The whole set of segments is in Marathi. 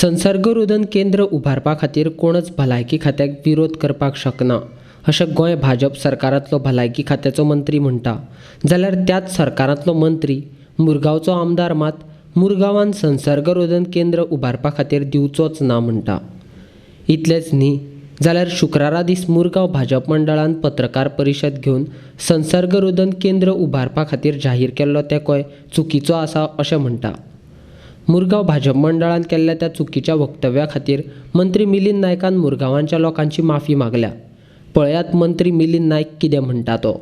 संसर्गरोधन केंद्र उभारपा खातीर कोणच भलायकी खात्याक विरोध करपाक शकना अशें गोंय भाजप सरकारांतलो भलायकी खात्याचो मंत्री म्हणटा, जाल्यार त्याच सरकारांतलो मंत्री मुरगांवचो आमदार मात मुरगांवान संसर्गरोधन केंद्र उभारपा खातीर दिवचोच ना म्हणटा. इतलेंच न्ही, जाल्यार शुक्रारा दीस मुरगांव भाजप मंडळान पत्रकार परिशद घेवन संसर्गरोधन केंद्र उभारपा खातीर जाहीर केल्लो तेंकोय चुकीचो आसा अशें म्हणटा. मुरगांव भाजप मंडळान केल्ल्या त्या चुकीच्या वक्तव्या खातीर मंत्री मिलिंद नायकान मुरगांवांच्या लोकांची माफी मागल्या. पळयात मंत्री मिलिंद नायक कितें म्हणटा तो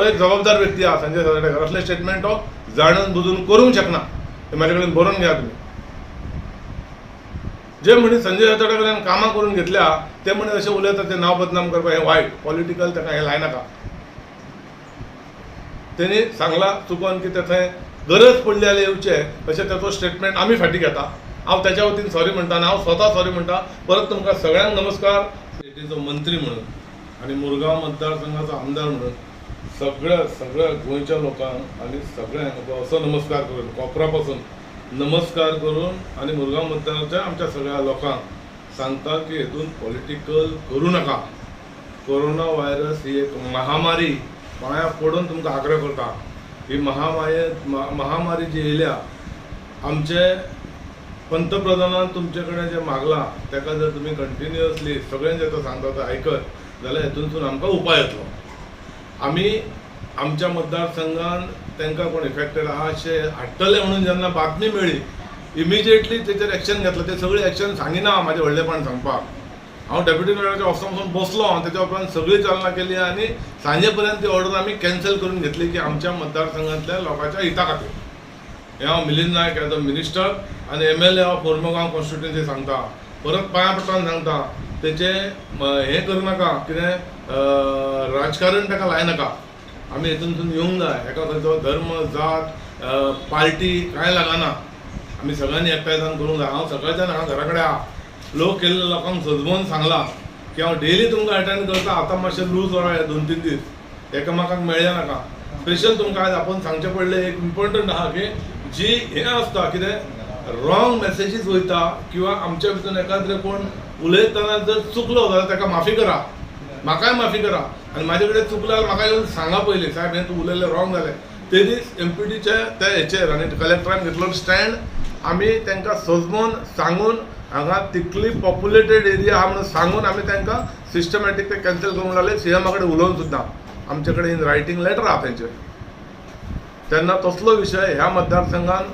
एक जबाबदार व्यक्ती आहा. संजय सातडकर असले स्टेटमेंट हो जाणून बुजून करूंक शकना. हे माझ्या कडेन बरोवन घ्या तुम्ही. जे म्हणे संजय सातडकरान कामां करून घेतल्या ते म्हणे अशें उलयतात ते नांव बदनाम करपाक हें वायट. पॉलिटिकल ताका हें लायनाका. तेणी सांगला चुकोन की थंय गरज पडली जाल्यार येवचें अशें ताचो स्टेटमेंट आमी फाटीं घेता. हांव त्याच्या वतीन सॉरी म्हणटा आनी हांव स्वता सॉरी म्हणटा. परत तुमकां सगळ्यांक नमस्कार. स्टेटीचो मंत्री म्हणून आनी मुरगांव मतदारसंघाचो आमदार म्हणून सगळ्या गोंयच्या लोकांक आनी सगळ्यांक असो नमस्कार करून कोपरा पासून नमस्कार करून आनी मुरगांव मतदाराच्या आमच्या सगळ्या लोकांक सांगता की हेतून पॉलिटिकल करूं नाका. कोरोना व्हायरस ही एक महामारी. पांयां पडून तुमकां आग्रह करता. ही महामारी जी येयल्या आमचे पंतप्रधानान तुमचे कडेन जें मागलां ताका जर तुमी कंटिन्युअसली सगळें जें तो सांगता तें आयकत जाल्यार हेतूंतसून आमकां उपाय येतलो. आमी आमच्या मतदारसंघान तांकां कोण इफेक्टेड आहा अशें हाडटले म्हणून जेन्ना बातमी मेळ्ळी इमिजिएटली तेचेर एक्शन घेतलें. तें सगळें एक्शन सांगिना म्हाजें व्हडलेपण सांगपाक. हांव डेप्युटी मॅनेजराच्या ऑफिसांत बसलो. तेच्या उपरांत सगळी चालना केली आनी सांजे पर्यंत ती ऑर्डर आमी कॅन्सल करून घेतली की आमच्या मतदारसंघांतल्या लोकांच्या हिता खातीर. हें हांव मिलिंद नायक एज अ मिनिस्टर आनी MLA ऑफ मुरमुगांव कॉन्स्टिट्युएन्सी सांगता. परत पांयां पडटान सांगता तेचें हें करूं नाका. कितें राजकारण ताका लायनाका. आमी हेतूंतसून येवंक जाय. एका खंयचो धर्म जात पार्टी कांय लागना. आमी सगळ्यांनी एकठांय जावन करूंक जाय. हांव सकाळच्यान हांगा घरा कडेन आहा. लोक केल्ले लोकांक सजमोवन सांगलां की हांव डेली तुमकां अटेंड करता. आतां मातशें लूज रावया 2-3 दीस. एकामेकांक मेळ्ळें नाका. स्पेशल तुमकां आयज आपूण सांगचें पडलें एक इम्पॉर्टंट आहा की जी हें आसता कितें रॉंग मॅसेजीस वयता किंवा आमच्या भितून एखाद्रे कोण उलयतना जर चुकलो जाल्यार ताका माफी करा. म्हाकाय माफी करा. आनी म्हाजे कडेन चुकलें जाल्यार म्हाका येवन सांगा पयलीं साहेब हें तूं उलयलें रॉंग जालें. ते दीस MPDचे त्या हेचेर आनी कलेक्टरान घेतलो स्टँड. आमी तांकां सजमोवन सांगून हांगा तितली पॉप्युलेटेड एरिया आहा म्हणून सांगून आमी तांकां सिस्टमॅटीक ते कॅन्सल करूंक लागले. CM कडेन उलोवन सुद्दां आमचे कडेन इन रायटींग लेटर आहा तेंचेर. तेन्ना तसलो विशय ह्या मतदारसंघान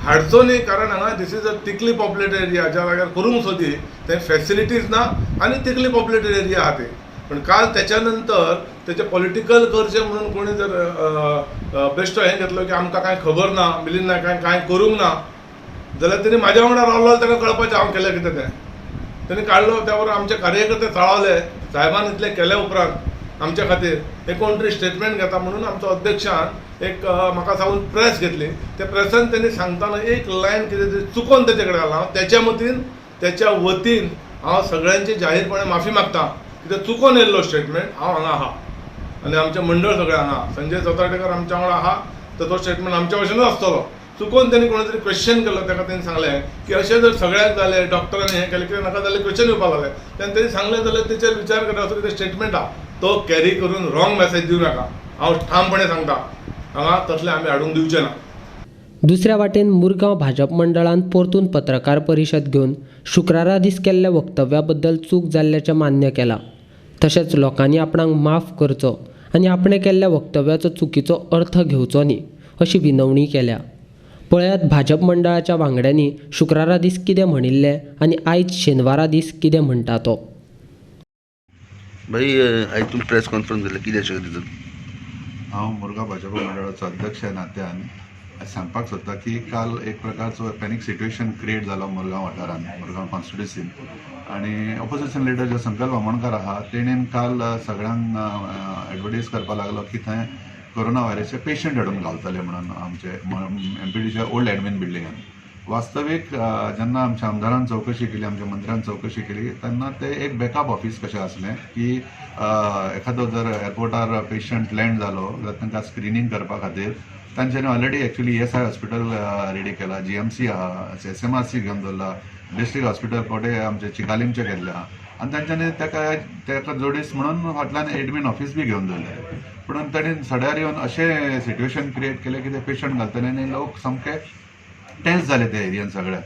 हाडचो न्ही. कारण हांगा this is a thickly populated area. ज्या जाग्यार करूंक सोदी थंय फॅसिलिटीज ना आनी तिकली पॉप्युलेटेड एरिया आहा ते. पण काल त्याच्या नंतर तेचे पॉलिटिकल करचें म्हणून कोणी जर बेश्टो हें घेतलो की आमकां कांय खबर ना, मिलिंद नायकान कांय करूंक ना जाल्यार तेणी म्हाज्या वांगडा रावलो ताका कळपाचें हांव केलें कितें तें. तेणी काडलो त्या बरोबर आमचे कार्यकर्ते थळावले. साहेबान इतलें केल्या उपरांत आमच्या खातीर एक कोण तरी स्टेटमेंट घेता म्हणून आमचो अध्यक्षान एक म्हाका सांगून प्रेस घेतली. त्या प्रेसान तेणी सांगताना एक लायन कितें तरी चुकोन तेचे कडेन घाला. त्याच्या वतीन हांव सगळ्यांची जाहीरपणे माफी मागता. कितें चुकोन येयल्लो स्टेटमेंट. हांव हांगा आहा आनी आमचें मंडळ सगळें हांगा. संजय सातडकर आमच्या वांगडा आहा. तर तो स्टेटमेंट आमच्या भशेनूच आसतलो. चुकोन तेणी कोणी तरी क्वेश्चन केलो ताका तेणी सांगलें की अशें जर सगळ्याक जालें डॉक्टरांनी हें केलें कितें नाका जाल्यार क्वेश्चन येवपाक लागलें. तेन्ना तेणी सांगलें जाल्यार तेचेर विचार करता असो कितें स्टेटमेंट आहा तो कॅरी करून रॉंग मॅसेज दिवं नाका. हांव ठामपणे सांगता हांगा तसलें आमी हाडूंक दिवचें ना. दुसऱ्या वाटेन मुरगांव भाजप मंडळान परतून पत्रकार परिशद घेवन शुक्रारा दीस केल्ल्या वक्तव्या बद्दल चूक जाल्ल्याचें मान्य केलां. तशेंच लोकांनी आपणाक माफ करचो आनी आपणे केल्ल्या वक्तव्याचो चुकीचो अर्थ घेवचो न्ही अशी विनवणी केल्या. पळयात भाजप मंडळाच्या वांगड्यांनी शुक्रारा दीस कितें म्हणिल्लें आनी आयज शेनवारा दीस कितें म्हणटा तो. भाई आयज तुमी प्रेस कॉन्फरन्स घेतली कितें अशें तितून? हांव मुरगांव भाजप मंडळाचो अध्यक्ष ह्या नात्यान सांगपाक सोदता की काल एक प्रकारचो पॅनीक सिट्युएशन क्रिएट जालो मुरगांव वाठारांत, मुरगांव कॉन्स्टिट्युएन्सीन. आनी ऑपोजिशन लिडर जो संकल्प आमोणकार आहा तेणेन काल सगळ्यांक एडवर्टायज करपाक लागलो की थंय कोरोना व्हायरसचे पेशंट हाडून घालतले म्हणून आमचे MPDच्या ओल्ड एडमीन बिल्डिंगान. वास्तवीक जेन्ना आमच्या आमदारान चवकशी केली, आमच्या मंत्र्यान चवकशी केली तेन्ना ते एक बॅकअप ऑफिस कशें आसलें की एखादो जर एअरपोर्टार पेशंट लँड जालो जाल्यार तांकां स्क्रिनींग करपा खातीर तांच्यांनी already actually ESI hospital ready केला, GMC आहा, SMRC घेवन दवरला, डिस्ट्रिक्ट हॉस्पिटल कोडे आमचे चिकालीमचे केल्ले आहा आनी तांच्यांनी तेका जोडीस म्हणून फाटल्यान एडमीन ऑफिस बी घेवन दवरलें. पूण ताणें सड्यार येवन अशें सिट्युएशन क्रिएट केलें की ते पेशंट घालतले आनी लोक सामके टेन्स जाले त्या एरियन सगळे.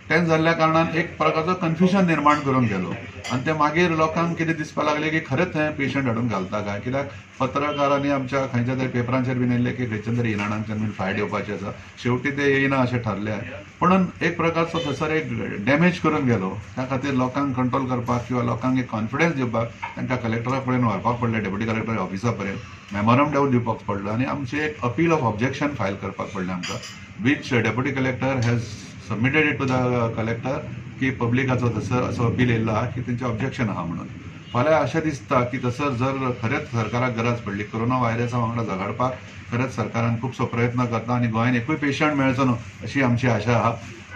टेन्स जाल्ल्या कारणान एक प्रकारचो कन्फ्युजन निर्माण करून गेलो आनी ते मागीर लोकांक कितें दिसपा लागलें की खरेंच थंय पेशंट हाडून घालता काय, कित्याक पत्रकारांनी आमच्या खंयच्या तरी पेपरांचेर बीन येयल्लें की खंयच्या तरी इराणांच्यान बीन फ्लायट येवपाचें आसा. शेवटी ते येयना अशें थारलें. पूण एक प्रकारचो थंयसर एक डॅमेज करून गेलो. त्या खातीर लोकांक कंट्रोल करपाक किंवा लोकांक एक कॉन्फिडन्स दिवपाक तांकां कलेक्टरा कडेन व्हरपाक पडलें, डेप्युटी कलेक्टर ऑफिसा पर्यंत मेमोरंडम दिवपाक पडलो आनी आमचें एक अपील ऑफ ऑब्जेक्शन फायल करपाक पडलें आमकां, which deputy collector has submitted it to the collector की पब्लिकाचो थंयसर असो अपील येयल्लो आहा की तेंचें ऑब्जेक्शन आहा म्हणून. फाल्यां अशें दिसता की थंयसर जर खरेंच सरकाराक गरज पडली, कोरोना व्हायरसा वांगडा झगडपाक खरेंच सरकारान खुबसो प्रयत्न करता आनी गोंयान एकूय पेशंट मेळचो न्हू अशी आमची आशा आहा.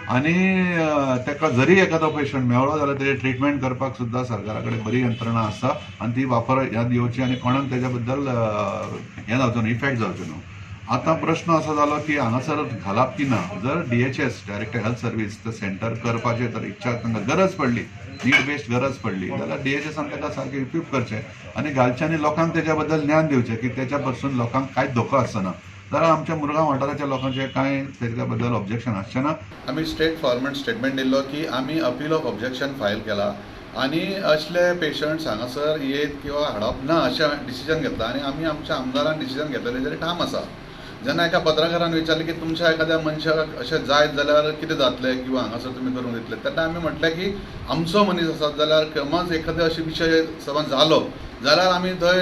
आनी ताका जरी एखादो पेशंट मेळ्ळो जाल्यार तेजे ट्रिटमेंट करपाक सुद्दां सरकारा कडेन बरी यंत्रणा आसा आनी ती ह्यात येवची आनी कोणाक तेज्या बद्दल हें जावचो न्हू, इफेक्ट जावचो न्हू. आतां प्रश्न असो जालो की हांगासर घालप की ना. जर DHS डायरेक्ट हेल्थ सर्वीस ते सेंटर करपाचे तर इच्छा तांकां गरज पडली, नीड बेस्ड गरज पडली जाल्यार DHSन ताका सारकें इक्विप करचें आनी घालचें आनी लोकांक तेज्या बद्दल ज्ञान दिवचें की तेच्या पासून लोकांक कांयच धोको आसना. जाल्यार आमच्या मुरगांव वाठाराच्या लोकांचें कांय तेच्या बद्दल ऑब्जेक्शन आसचें ना. आमी स्ट्रेट फॉर्मेट स्टेटमेंट दिल्लो की आमी अपील ऑफ ऑब्जेक्शन फायल केला आनी असले पेशंट्स हांगासर येत किंवा हाडप ना अशें डिसिजन घेतला आनी आमी आमच्या आमदारान डिसिजन घेतलेलें तेजेर ठाम आसा. जेन्ना एका पत्रकारान विचारलें की तुमच्या एखाद्या मनशाक अशें जायत जाल्यार कितें जातलें किंवा हांगासर तुमी करून दितले, तेन्ना आमी म्हटलें की आमचो मनीस आसा जाल्यार समज एखादो अशें विशय समज जालो जाल्यार आमी थंय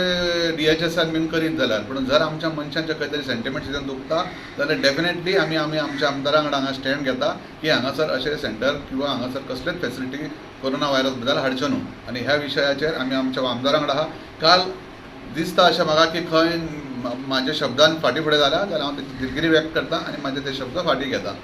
DHSन बीन करीत जाल्यार, पूण जर आमच्या मनशांचे खंय तरी सेंटिमेंट तितून दुखता जाल्यार डेफिनेटली आमी आमच्या आमदारां कडेन हांगा स्टँड घेता की हांगासर अशें सेंटर किंवा हांगासर कसलेच फेसिलिटी कोरोना व्हायरस बद्दल हाडच्यो न्हू. आनी ह्या विशयाचेर आमी आमच्या आमदारां कडेन आहा. काल दिसता अशें म्हाका की खंय म्हाज्या शब्दान फाटीं फुडें जाल्या जाल्यार हांव तेची दिलगिरी व्यक्त करता आनी म्हाजे ते शब्द फाटीं घेता.